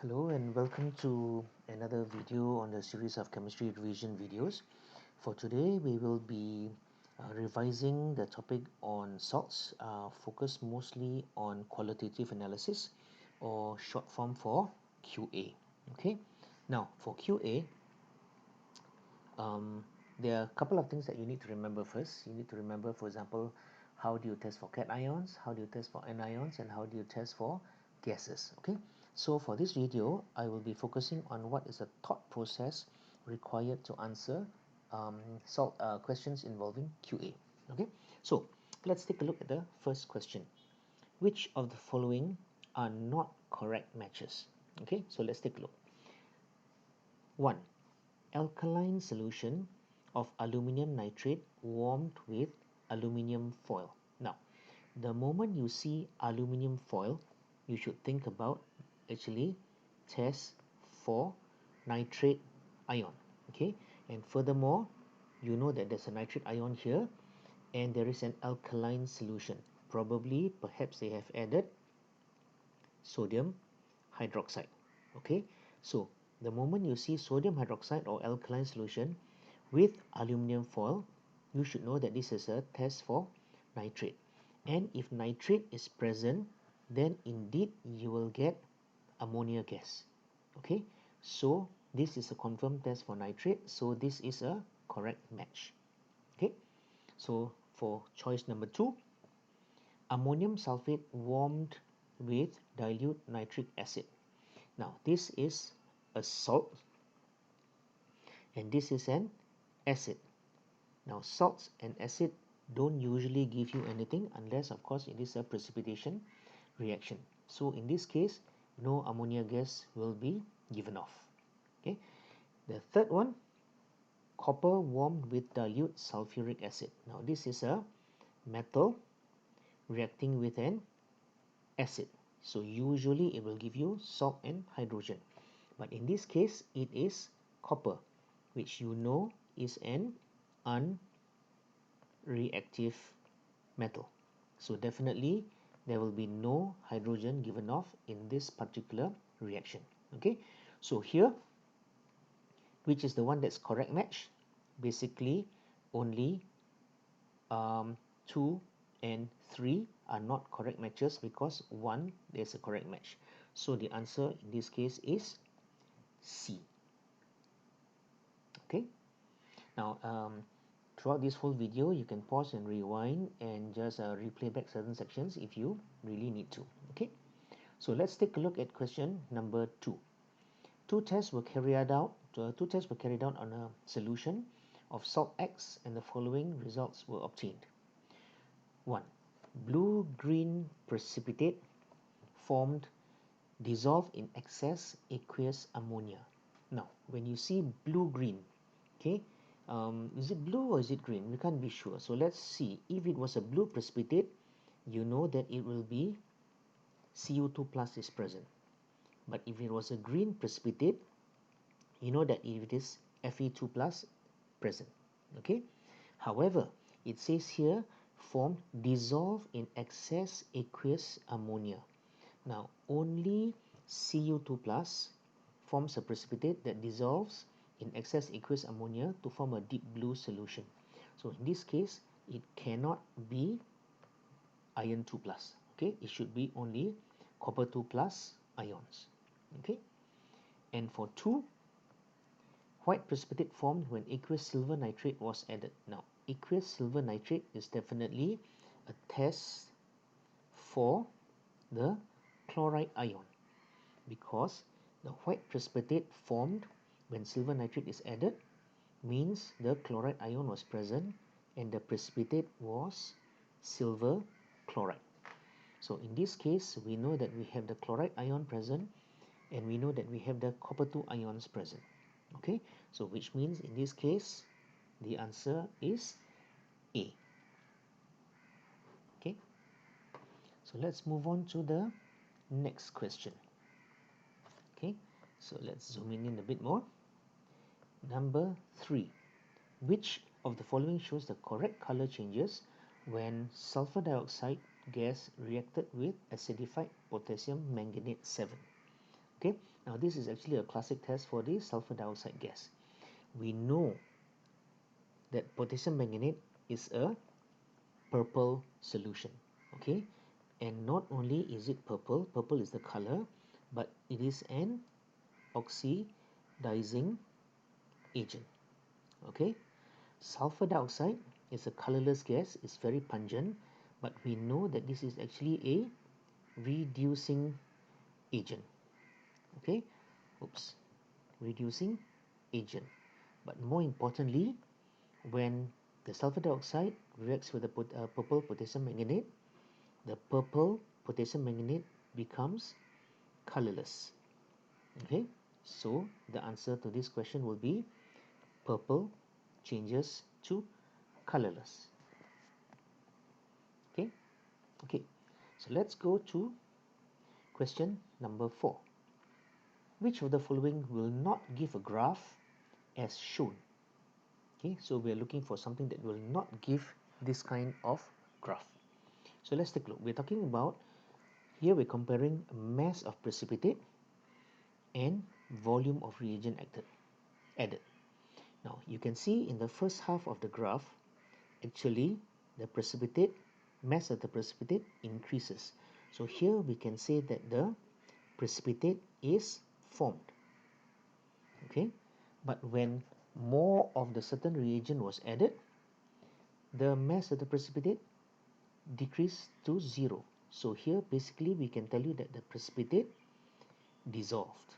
Hello and welcome to another video on the series of chemistry revision videos. For today we will be revising the topic on salts, focused mostly on qualitative analysis or short form for QA. Okay, now for QA, there are a couple of things that you need to remember first. You need to remember, for example, how do you test for cations, how do you test for anions, and how do you test for gases. Okay, so for this video I will be focusing on what is the thought process required to answer questions involving QA. Okay, so let's take a look at the first question. Which of the following are not correct matches? Okay, so let's take a look. 1. Alkaline solution of aluminum nitrate warmed with aluminum foil. Now, the moment you see aluminum foil, you should think about actually test for nitrate ion. Okay, and furthermore, you know that there's a nitrate ion here and there is an alkaline solution. Probably, perhaps they have added sodium hydroxide. Okay, so the moment you see sodium hydroxide or alkaline solution with aluminum foil, you should know that this is a test for nitrate. And if nitrate is present, then indeed you will get ammonia gas. Okay, so this is a confirmed test for nitrate, so this is a correct match. Okay, so for choice number 2, ammonium sulfate warmed with dilute nitric acid. Now this is a salt and this is an acid. Now salts and acid don't usually give you anything unless of course it is a precipitation reaction. So in this case, no ammonia gas will be given off. Okay. The third one, copper warmed with dilute sulfuric acid. Now this is a metal reacting with an acid. So usually it will give you salt and hydrogen. But in this case, it is copper, which you know is an unreactive metal. So definitely there will be no hydrogen given off in this particular reaction. Okay, so here, which is the one that's correct match? Basically, only 2 and 3 are not correct matches because 1 there's a correct match. So the answer in this case is C. Okay, now throughout this whole video you can pause and rewind and just replay back certain sections if you really need to. Okay, so let's take a look at question number 2. Two tests were carried out on a solution of salt X and the following results were obtained. 1. Blue-green precipitate formed dissolved in excess aqueous ammonia. Now, when you see blue-green, okay, is it blue or is it green? We can't be sure. So let's see. If it was a blue precipitate, you know that it will be CO2 plus is present. But if it was a green precipitate, you know that it is Fe2 plus present. Okay. However, it says here formed dissolved in excess aqueous ammonia. Now, only Cu2 plus forms a precipitate that dissolves in excess aqueous ammonia to form a deep blue solution. So in this case, it cannot be iron 2 plus. Okay, it should be only copper 2 plus ions. Okay, and for 2, white precipitate formed when aqueous silver nitrate was added. Now, aqueous silver nitrate is definitely a test for the chloride ion because the white precipitate formed when silver nitrate is added means the chloride ion was present and the precipitate was silver chloride. So in this case, we know that we have the chloride ion present and we know that we have the copper 2 ions present. Okay, so which means in this case, the answer is A. Okay, so let's move on to the next question. Okay, so let's zoom in a bit more. Number 3. Which of the following shows the correct color changes when sulfur dioxide gas reacted with acidified potassium manganate 7? Okay, now this is actually a classic test for the sulfur dioxide gas. We know that potassium manganate is a purple solution. Okay, and not only is it purple, purple is the color, but it is an oxidizing agent. Okay, sulfur dioxide is a colorless gas, it's very pungent, but we know that this is actually a reducing agent. Okay, reducing agent. But more importantly, when the sulfur dioxide reacts with the purple potassium manganate, the purple potassium manganate becomes colorless. Okay, so the answer to this question will be purple changes to colorless. Okay, okay, so let's go to question number 4. Which of the following will not give a graph as shown? Okay, so we are looking for something that will not give this kind of graph. So let's take a look. We're talking about, here we're comparing mass of precipitate and volume of reagent added. Now you can see in the first half of the graph, actually the precipitate, mass of the precipitate increases. So here we can say that the precipitate is formed. Okay, but when more of the certain reagent was added, the mass of the precipitate decreased to 0. So here basically we can tell you that the precipitate dissolved.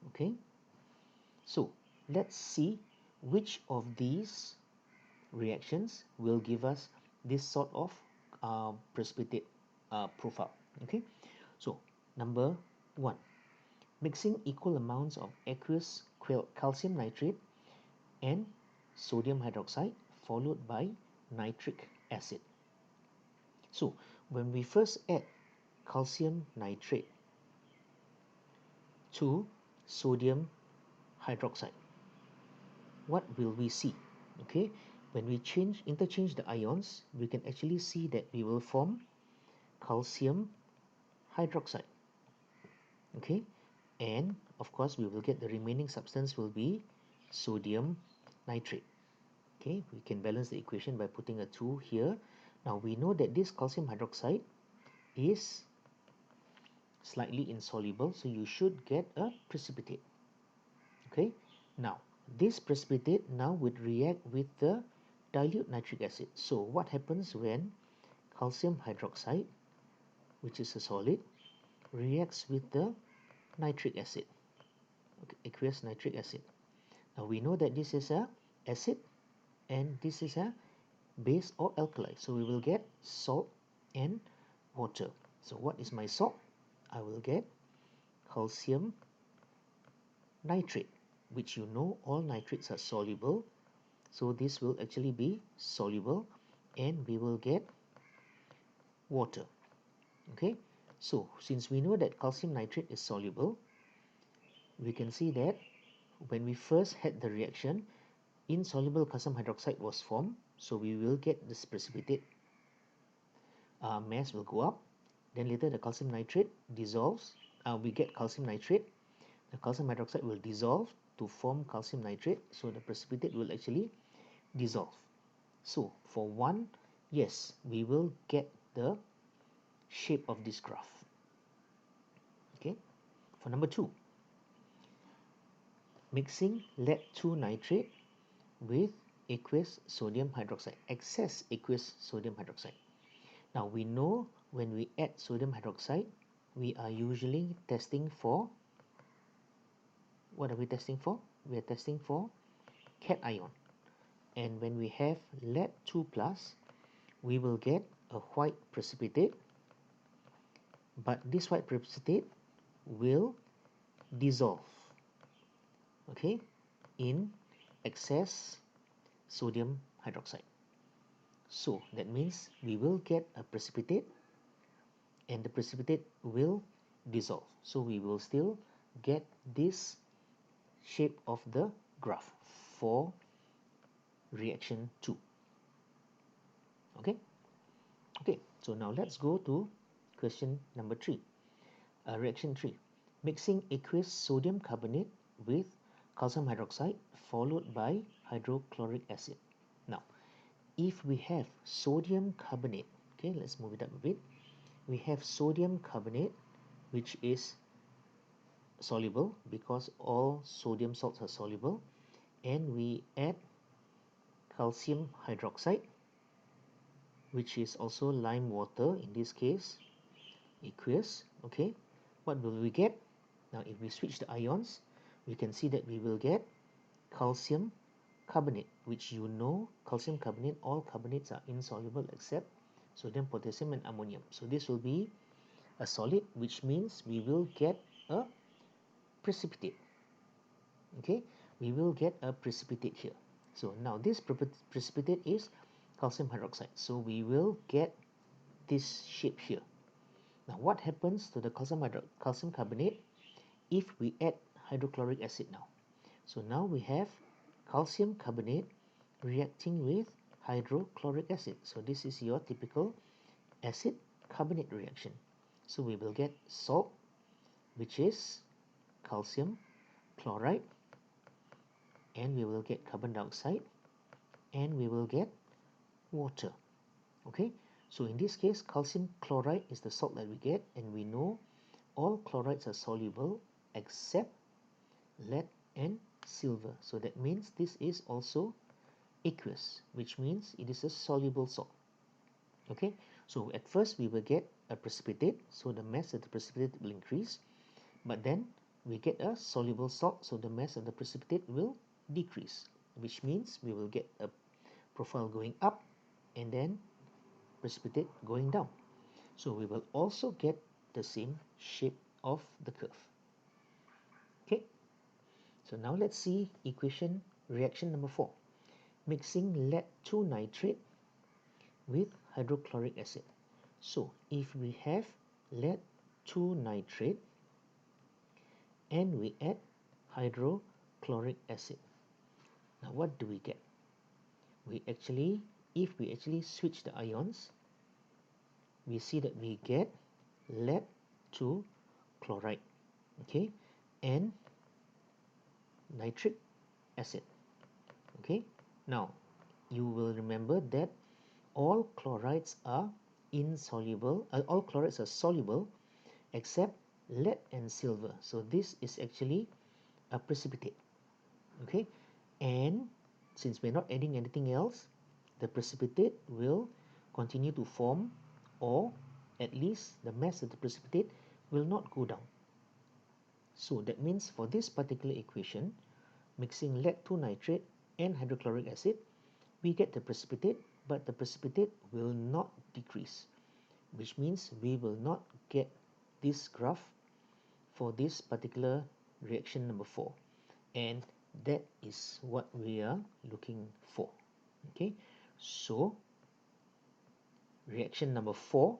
Okay, so let's see which of these reactions will give us this sort of precipitate profile. Okay, so number 1, mixing equal amounts of aqueous calcium nitrate and sodium hydroxide followed by nitric acid. So when we first add calcium nitrate to sodium hydroxide, what will we see? Okay, when we interchange the ions, we can actually see that we will form calcium hydroxide. Okay, and of course we will get the remaining substance will be sodium nitrate. Okay, we can balance the equation by putting a 2 here. Now we know that this calcium hydroxide is slightly insoluble, so you should get a precipitate. Okay, now this precipitate now would react with the dilute nitric acid. So what happens when calcium hydroxide, which is a solid, reacts with the nitric acid, okay, aqueous nitric acid? Now we know that this is a acid and this is a base or alkali, so we will get salt and water. So what is my salt? I will get calcium nitrate, which you know all nitrates are soluble, so this will actually be soluble and we will get water. Okay, so since we know that calcium nitrate is soluble, we can see that when we first had the reaction, insoluble calcium hydroxide was formed, so we will get this precipitate. Mass will go up, then later the calcium nitrate dissolves, we get calcium nitrate, the calcium hydroxide will dissolve to form calcium nitrate, so the precipitate will actually dissolve. So for 1, yes, we will get the shape of this graph. Okay, for number 2, mixing lead 2 nitrate with aqueous sodium hydroxide, excess aqueous sodium hydroxide. Now we know when we add sodium hydroxide, we are usually testing for, what are we testing for? We are testing for cation. And when we have lead 2 plus, we will get a white precipitate, but this white precipitate will dissolve, okay, in excess sodium hydroxide. So that means we will get a precipitate and the precipitate will dissolve. So we will still get this shape of the graph for reaction 2. Okay, okay, so now let's go to question number 3. Reaction 3. Mixing aqueous sodium carbonate with calcium hydroxide followed by hydrochloric acid. Now, if we have sodium carbonate, okay, let's move it up a bit. We have sodium carbonate, which is soluble because all sodium salts are soluble, and we add calcium hydroxide, which is also lime water in this case, aqueous. Okay, what will we get? Now if we switch the ions, we can see that we will get calcium carbonate, which you know calcium carbonate, all carbonates are insoluble except sodium, potassium and ammonium. So this will be a solid, which means we will get a precipitate. Okay, we will get a precipitate here. So now this precipitate is calcium hydroxide, so we will get this shape here. Now what happens to the calcium carbonate if we add hydrochloric acid now? So now we have calcium carbonate reacting with hydrochloric acid. So this is your typical acid carbonate reaction. So we will get salt, which is calcium chloride, and we will get carbon dioxide, and we will get water. Okay, so in this case calcium chloride is the salt that we get, and we know all chlorides are soluble except lead and silver. So that means this is also aqueous, which means it is a soluble salt. Okay, so at first we will get a precipitate, so the mass of the precipitate will increase, but then we get a soluble salt, so the mass of the precipitate will decrease, which means we will get a profile going up and then precipitate going down. So we will also get the same shape of the curve. Okay, so now let's see reaction number 4. Mixing lead 2 nitrate with hydrochloric acid. So if we have lead 2 nitrate and we add hydrochloric acid, now what do we get? If we actually switch the ions, we see that we get lead 2 chloride, okay, and nitric acid. Okay, now you will remember that all chlorides are insoluble, all chlorides are soluble except lead and silver. So this is actually a precipitate. Okay, and since we're not adding anything else, the precipitate will continue to form, or at least the mass of the precipitate will not go down. So that means for this particular equation, mixing lead 2 nitrate and hydrochloric acid, we get the precipitate, but the precipitate will not decrease, which means we will not get this graph for this particular reaction number 4, and that is what we are looking for. Okay, so reaction number 4,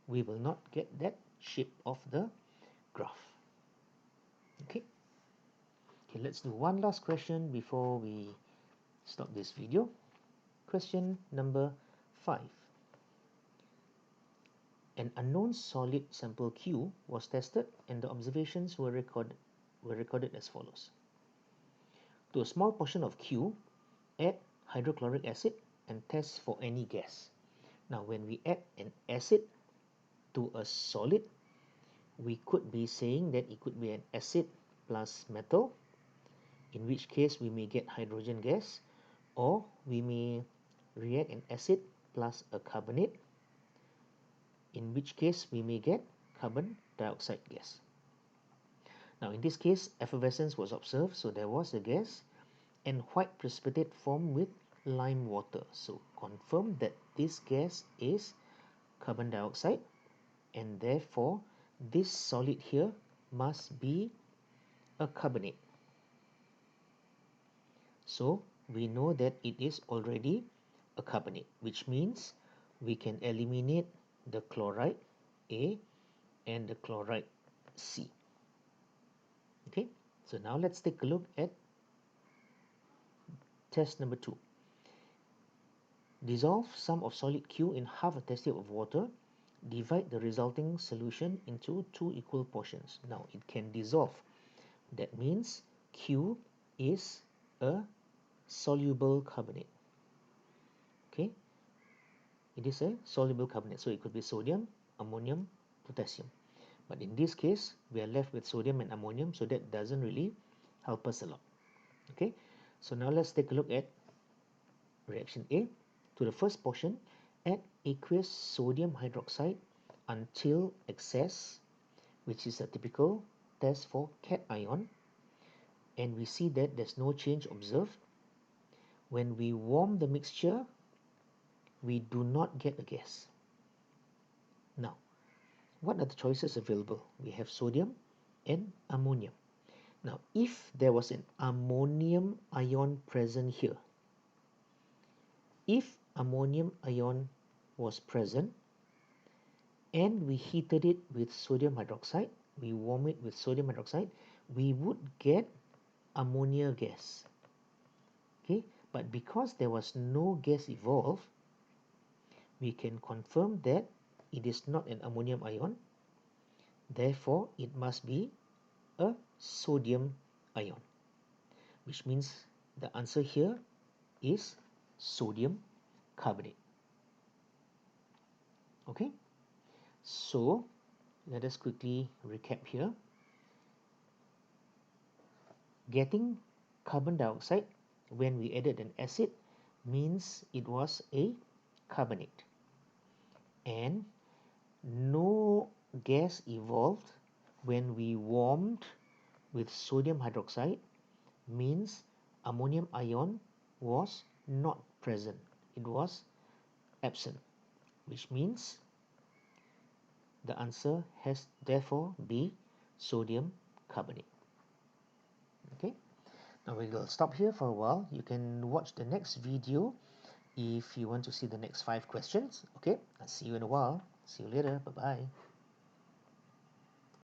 we will not get that shape of the graph. Okay, let's do one last question before we stop this video. Question number 5. An unknown solid sample Q was tested and the observations were recorded as follows. To a small portion of Q, add hydrochloric acid and test for any gas. Now when we add an acid to a solid, we could be saying that it could be an acid plus metal, in which case we may get hydrogen gas, or we may react an acid plus a carbonate, in which case we may get carbon dioxide gas. Now in this case, effervescence was observed, so there was a gas, and white precipitate formed with lime water. So confirm that this gas is carbon dioxide, and therefore this solid here must be a carbonate. So we know that it is already a carbonate, which means we can eliminate the chloride A and the chloride C. Okay, so now let's take a look at test number 2. Dissolve some of solid Q in half a test tube of water, divide the resulting solution into two equal portions. Now it can dissolve. That means Q is a soluble carbonate. Okay, it is a soluble carbonate, so it could be sodium, ammonium, potassium. But in this case, we are left with sodium and ammonium, so that doesn't really help us a lot. Okay, so now let's take a look at reaction A. To the first portion, add aqueous sodium hydroxide until excess, which is a typical test for cation, and we see that there's no change observed. When we warm the mixture, we do not get a gas. Now, what are the choices available? We have sodium and ammonium. Now, if there was an ammonium ion present here, if ammonium ion was present and we heated it with sodium hydroxide, we warm it with sodium hydroxide, we would get ammonia gas. Okay, but because there was no gas evolved, we can confirm that it is not an ammonium ion. Therefore, it must be a sodium ion, which means the answer here is sodium carbonate. Okay, so let us quickly recap here. Getting carbon dioxide when we added an acid means it was a carbonate, and no gas evolved when we warmed with sodium hydroxide means ammonium ion was not present, it was absent, which means the answer has therefore be sodium carbonate. Okay, now we will stop here for a while. You can watch the next video if you want to see the next 5 questions. Okay, I'll see you in a while. See you later. Bye bye.